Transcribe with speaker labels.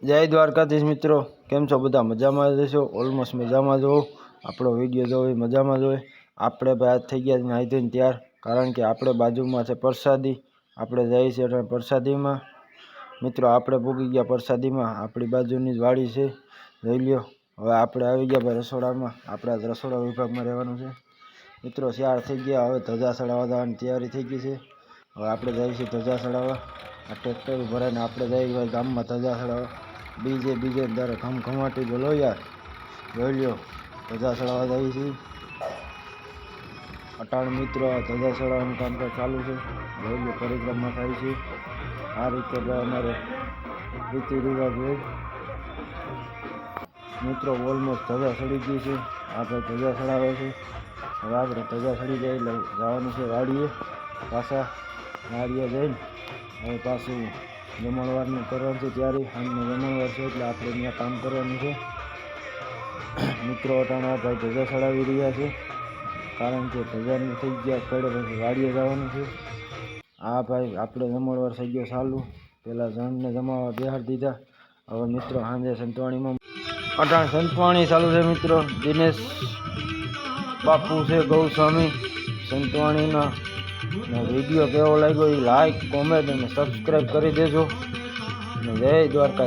Speaker 1: જય દ્વારકાધીશ મિત્રો, કેમ છો બધા? મજામાં જશો? ઓલમોસ્ટ મજામાં જો આપણો વિડીયો જોઈ મજામાં જોઈએ. આપણે ભાઈ થઈ ગયા નાહી ધોઈને ત્યાર, કારણ કે આપણે બાજુમાં છે પ્રસાદી. આપણે જઈએ છીએ પ્રસાદીમાં. મિત્રો આપણે પૂગી ગયા પ્રસાદીમાં. આપણી બાજુની જ વાડી છે, જોઈ લ્યો. હવે આપણે આવી ગયા ભાઈ રસોડામાં. આપણે રસોડા વિભાગમાં રહેવાનું છે. મિત્રો 4 થઈ ગયા, હવે ધજા ચડાવવા જવાની તૈયારી થઈ ગઈ છે. હવે આપણે જઈએ છીએ ધજા ચડાવવા. આ ટ્રેક્ટર ભરાઈને આપણે જઈએ ગામમાં ધજા ચડાવવા. બીજે દર ઘમઘમાટી બોલો યાર, જોઈ લ્યો. ધજા ચડાવવા જઈએ છીએ. અટાણ મિત્રો ધજા ચડાવવાનું કામકાજ ચાલુ છે, જોઈ લો. પરિક્રમા થાય છે આ રીતે અમારે રીતિ રિવાજ હોય. મિત્રો ઓલમોસ્ટ ધજા ચડી ગઈ છે. આપણે ધજા ચડાવે છે. હવે આપણે ધજા ચડી જાય એટલે જવાનું છે વાડીએ. પાછા વાડીએ જઈને હવે પાછું જમણવારનું કરવાનું છે. ત્યારે સાંજનો જમણવાર છે એટલે આપણે અહીંયા કામ કરવાનું છે. મિત્રો અટાણા ભાઈ ધજા ચડાવી રહ્યા છે, કારણ કે ધજાની થઈ ગયા પડે પછી વાડીએ જવાનું છે. આ ભાઈ આપણે જમણવાર થઈ ગયો ચાલુ. પહેલાં જણને જમાવા બેહાડી દીધા. હવે મિત્રો સાંજે સંતવાણીમાં અટાણ સંતવાણી ચાલુ છે. મિત્રો દિનેશ બાપુ છે ગૌસ્વામી સંતવાણીના. વિડીયો કેવો લાગ્યો એ લાઈક, કોમેન્ટ અને સબસ્ક્રાઈબ કરી દેજો. જય દ્વારકા.